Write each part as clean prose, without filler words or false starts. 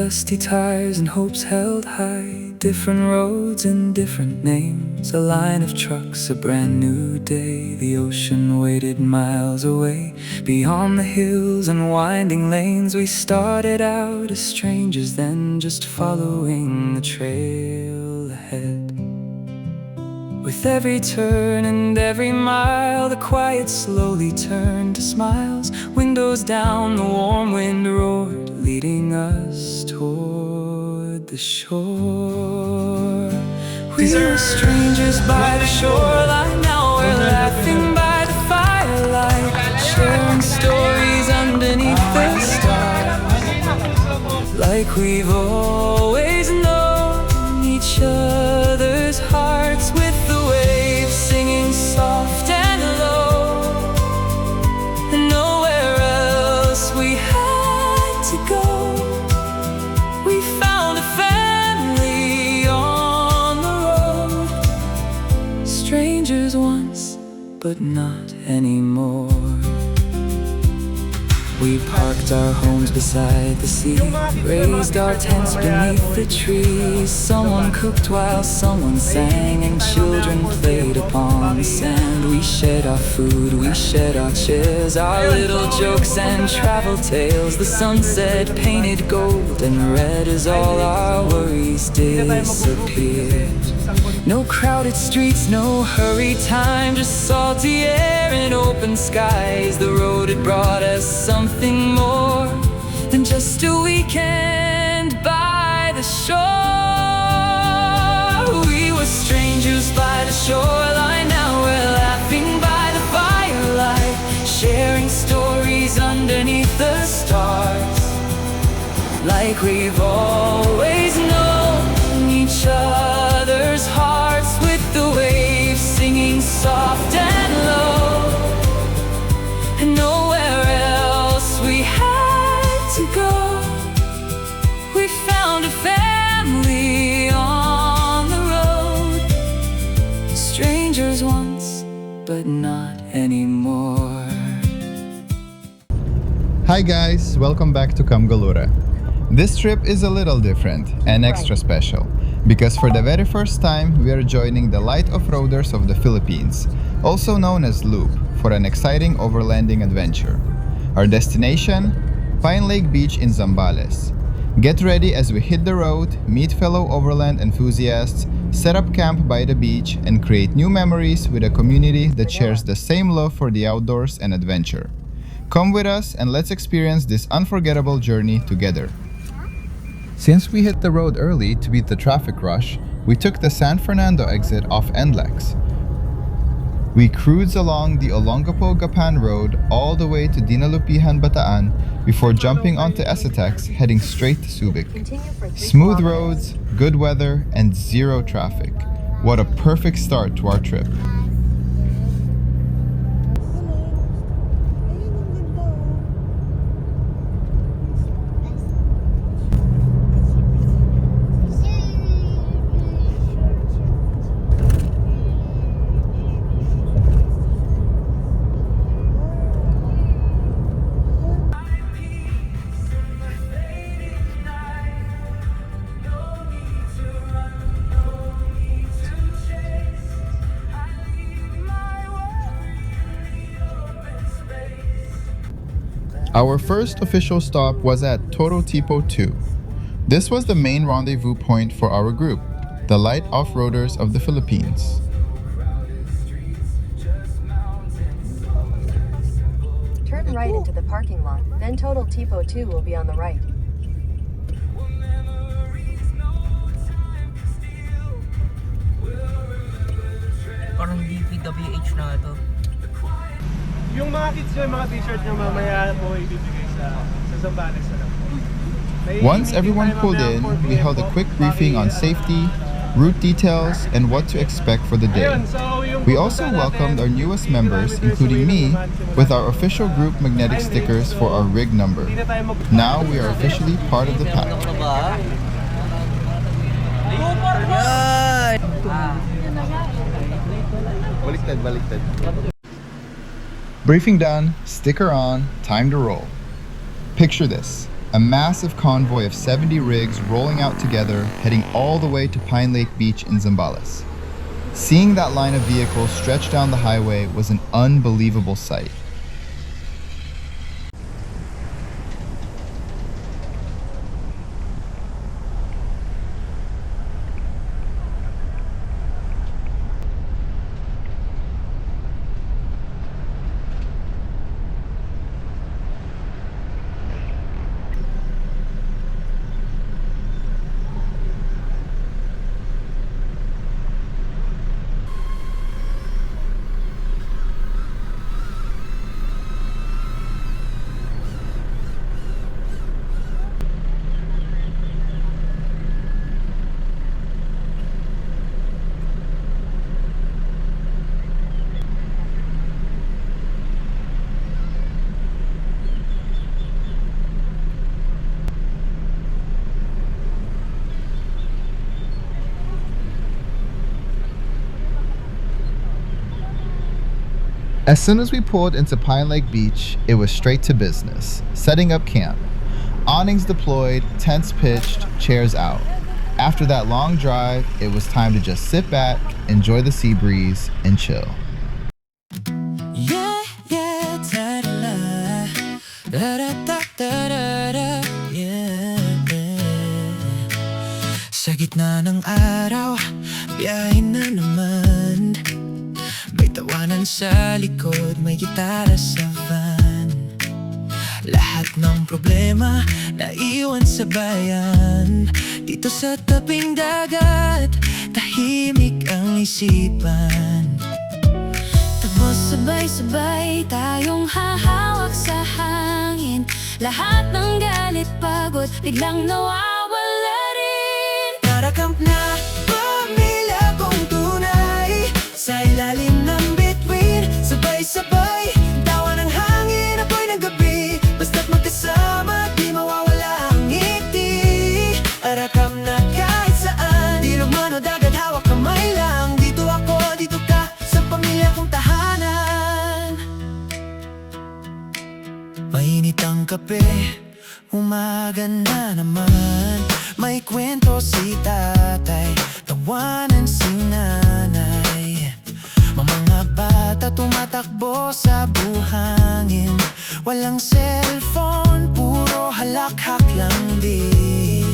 Rusty tires and hopes held high, different roads and different names. A line of trucks, a brand new day. The ocean waited miles away, beyond the hills and winding lanes. We started out as strangers, then just following the trail ahead. With every turn and every mile, the quiet slowly turned to smiles. Windows down, the warm wind roared, leading us toward the shore. We were strangers by the shoreline, now we're laughing by the firelight, sharing stories underneath the stars, like we've always known each other's hearts. With the waves singing soft and low, and nowhere else we had to go. We found a family on the road, strangers once, but not anymore. We parked our homes beside the sea, raised our tents beneath the trees. Someone cooked while someone sang, and children played upon the sand. We shared our food, we shared our chairs, our little jokes and travel tales. The sunset painted gold and red as all our worries disappeared. No crowded streets, no hurried time, just salty air and open skies. The road had brought us something more than just a weekend by the shore. We were strangers by the shoreline, now we're laughing by the firelight, sharing stories underneath the stars, like we've always known each other's hearts. With the waves singing soft and low, and nowhere else we had to go. We found a family on the road, strangers once, but not anymore. Hi guys, welcome back to Galura. This trip is a little different and extra special, because for the very first time we are joining the Light Off-Roaders of the Philippines, also known as Loop, for an exciting overlanding adventure. Our destination? Pinelake Beach in Zambales. Get ready as we hit the road, meet fellow overland enthusiasts, set up camp by the beach, and create new memories with a community that shares the same love for the outdoors and adventure. Come with us and let's experience this unforgettable journey together. Since we hit the road early to beat the traffic rush, we took the San Fernando exit off NLEX. We cruised along the Olongapo-Gapan road all the way to Dinalupihan, Bataan, before jumping onto SCTEX heading straight to Subic. Smooth roads, good weather, and zero traffic. What a perfect start to our trip. Our first official stop was at Total Tipo 2. This was the main rendezvous point for our group, the Light Off-Roaders of the Philippines. Turn right into the parking lot, then Total Tipo 2 will be on the right. Parang DPWH na ito. Yung mga kids nyo, yung mga t-shirt nyo mamaya po ibibigay sa Zambales na lang. Once everyone pulled in, we held a quick briefing on safety, route details, and what to expect for the day. We also welcomed our newest members, including me, with our official group magnetic stickers for our rig number. Now we are officially part of the pack. Baliktad. Briefing done, sticker on, time to roll. Picture this. A massive convoy of 70 rigs rolling out together, heading all the way to Pinelake Beach in Zambales. Seeing that line of vehicles stretch down the highway was an unbelievable sight. As soon as we pulled into Pinelake Beach, it was straight to business, setting up camp. Awnings deployed, tents pitched, chairs out. After that long drive, it was time to just sit back, enjoy the sea breeze, and chill. Yeah, yeah, ta-da-la, da-da-da-da-da-da, yeah, yeah. Sa gitna ng araw, biyahe na naman. May tawanan sa likod, may gitara sa van. Lahat ng problema naiwan sa bayan. Dito sa tabing dagat, tahimik ang isipan. Tapos sabay-sabay tayong hahawak sa hangin. Lahat ng galit, pagod, biglang nawawala rin. Tara Kamp na, pamilya kong tunay. Sa ilalim ng bituin, sabay-sabay tawa ng hangin, apoy ng gabi. Basta't magkasama, di mawawala ang ngiti. Arakam na kahit saan, ilog man o dagat, hawak kamay lang. Dito ako, dito ka, sa pamilya kong tahanan. Mainit ang kape, umaga na naman. May kwento si tatay, tawanan si nanay. Mga bata tumatakbo sa buhangin. Walang cellphone, puro halakhak lang din.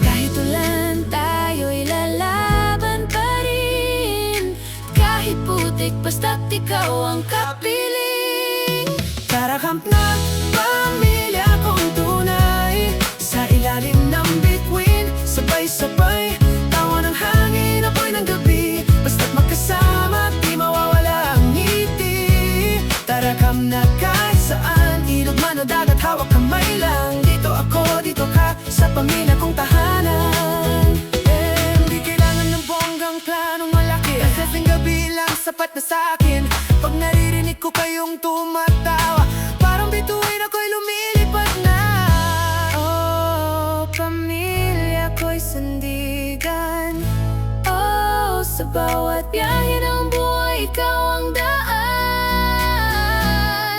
Kahit ulan, tayo'y lalaban pa rin. Kahit putik, basta't ikaw ang kapiling. Tara Kamp na, pamilya kong tunay. Sa ilalim ng bituin, sabay-sabay tawa ng hangin, apoy ng gabi. Basta't magkasama, di mawawala ang ngiti. Tara Kamp na kahit saan, ilog man o dagat, hawak kamay lang. Dito ako, dito ka, sa pamilya kong tahanan. Hindi kailangan ng bonggang planong malaki. Kasasing gabi lang, sapat na sa'kin. Pag naririnig ko kayong tumatawa, parang bituin ako'y lumilipad na. Oh, pamilya ko'y sandigan. Sa bawat biyahe ng buhay, ikaw ang daan.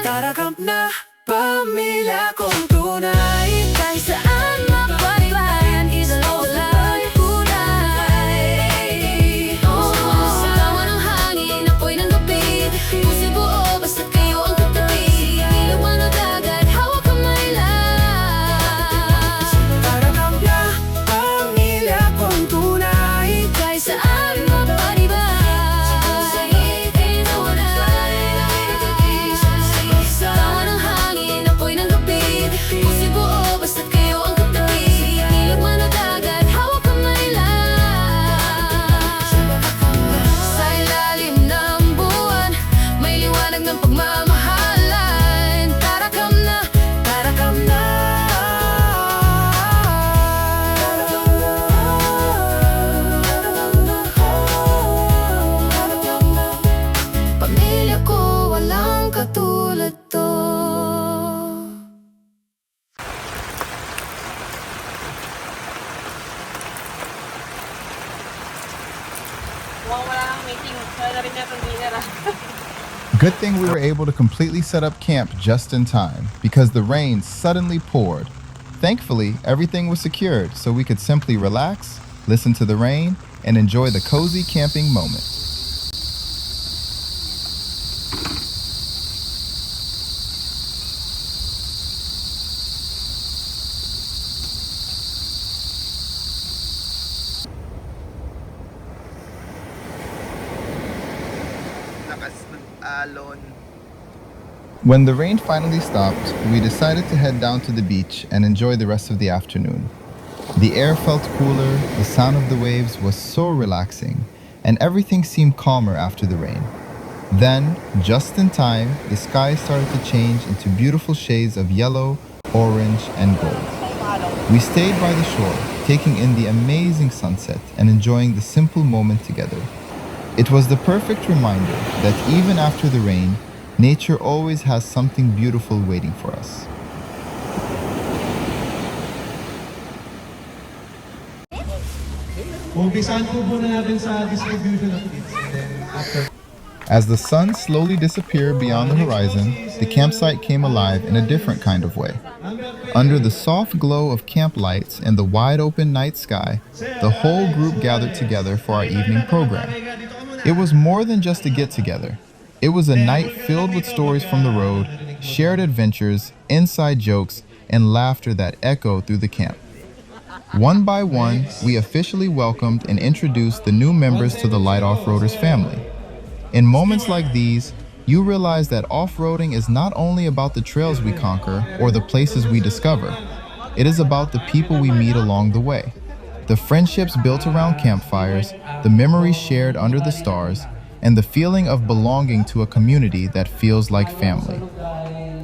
Tara Kamp na, pamilya kong tunay. Kahit saan mapaliwayan, isang lang tunay. Sa tawa ng hangin, apoy ng gabi. Puso'y buo, basta't kayo ang katabi. Ilog man o dagat, hawak kamay lang. Tara Kamp na, pamilya kong tunay. Kahit saan tawa ng hangin, apoy ng gabi. Puso'y buo, basta't kayo ang katabi. Ilog man o dagat, hawak kamay lang. Sa ilalim ng buwan, may liwanag ng pagmamahalan. Tara Kamp na, Tara Kamp na. pamilya ko, walang katulad to. Mukhang wala kang meeting. Wala na rin natin dinner ah. Good thing we were able to completely set up camp just in time because the rain suddenly poured. Thankfully, everything was secured so we could simply relax, listen to the rain, and enjoy the cozy camping moment. When the rain finally stopped, we decided to head down to the beach and enjoy the rest of the afternoon. The air felt cooler, the sound of the waves was so relaxing, and everything seemed calmer after the rain. Then, just in time, the sky started to change into beautiful shades of yellow, orange, and gold. We stayed by the shore, taking in the amazing sunset and enjoying the simple moment together. It was the perfect reminder that even after the rain, nature always has something beautiful waiting for us. Umpisahan po muna natin sa distribution of kits. As the sun slowly disappeared beyond the horizon, the campsite came alive in a different kind of way. Under the soft glow of camp lights and the wide open night sky, the whole group gathered together for our evening program. It was more than just a get-together. It was a night filled with stories from the road, shared adventures, inside jokes, and laughter that echoed through the camp. One by one, we officially welcomed and introduced the new members to the Light Off-Roaders family. In moments like these, you realize that off-roading is not only about the trails we conquer or the places we discover. It is about the people we meet along the way. The friendships built around campfires, the memories shared under the stars, and the feeling of belonging to a community that feels like family.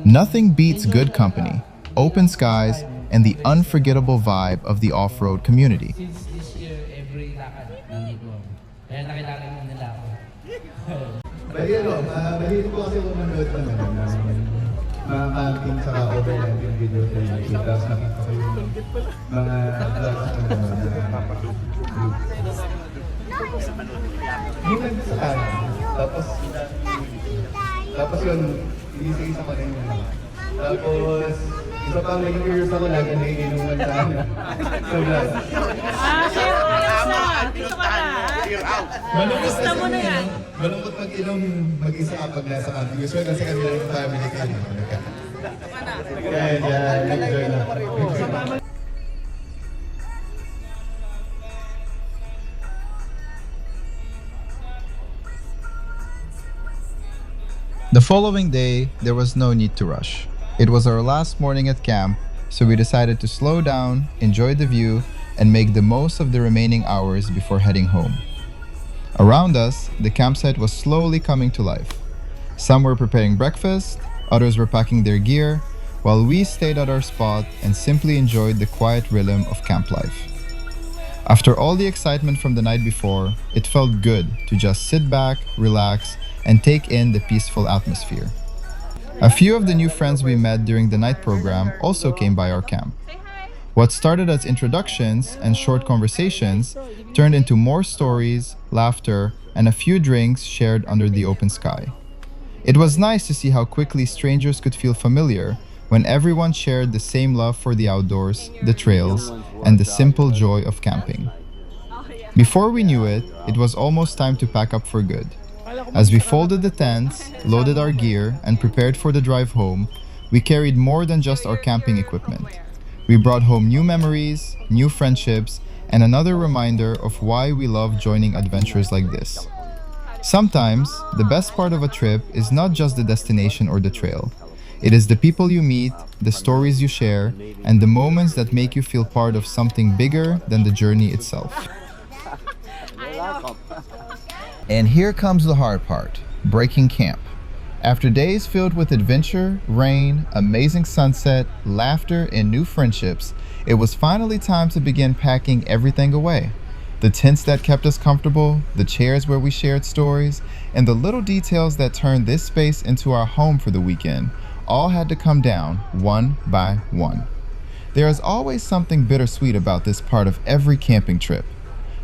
Nothing beats good company, open skies, and the unforgettable vibe of the off-road community. Mahilig po kasi manood ng mga camping sa overlanding video sa YouTube. Tapos nakita ko yung mga vlogs na yung nagsasakay. Tapos yun, isa-isa ko na yung tapos, isa pang naging curious ako lagi na iinuman sa vlog. Gusto mo na yan. Malungkot mag-inom mag-isa kapag nasa camping. Usually kasi kami lang yung family kayo. Kaya enjoy na. The following day, there was no need to rush. It was our last morning at camp, so we decided to slow down, enjoy the view, and make the most of the remaining hours before heading home. Around us, the campsite was slowly coming to life. Some were preparing breakfast, others were packing their gear, while we stayed at our spot and simply enjoyed the quiet rhythm of camp life. After all the excitement from the night before, it felt good to just sit back, relax, and take in the peaceful atmosphere. A few of the new friends we met during the night program also came by our camp. What started as introductions and short conversations turned into more stories, laughter, and a few drinks shared under the open sky. It was nice to see how quickly strangers could feel familiar when everyone shared the same love for the outdoors, the trails, and the simple joy of camping. Before we knew it, it was almost time to pack up for good. As we folded the tents, loaded our gear, and prepared for the drive home, we carried more than just our camping equipment. We brought home new memories, new friendships, and another reminder of why we love joining adventures like this. Sometimes, the best part of a trip is not just the destination or the trail. It is the people you meet, the stories you share, and the moments that make you feel part of something bigger than the journey itself. And here comes the hard part, breaking camp. After days filled with adventure, rain, amazing sunset, laughter, and new friendships, it was finally time to begin packing everything away. The tents that kept us comfortable, the chairs where we shared stories, and the little details that turned this space into our home for the weekend all had to come down one by one. There is always something bittersweet about this part of every camping trip.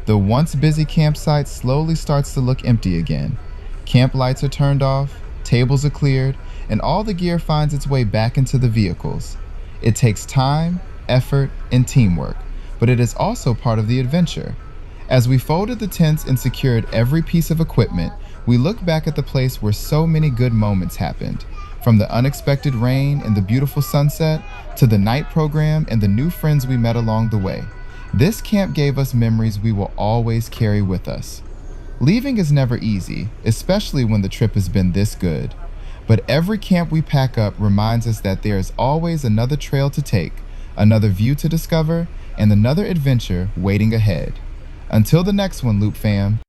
The once busy campsite slowly starts to look empty again. Camp lights are turned off, tables are cleared, and all the gear finds its way back into the vehicles. It takes time, effort, and teamwork, but it is also part of the adventure. As we folded the tents and secured every piece of equipment, we look back at the place where so many good moments happened, from the unexpected rain and the beautiful sunset, to the night program and the new friends we met along the way. This camp gave us memories we will always carry with us. Leaving is never easy, especially when the trip has been this good. But every camp we pack up reminds us that there is always another trail to take, another view to discover, and another adventure waiting ahead. Until the next one, Loop Fam.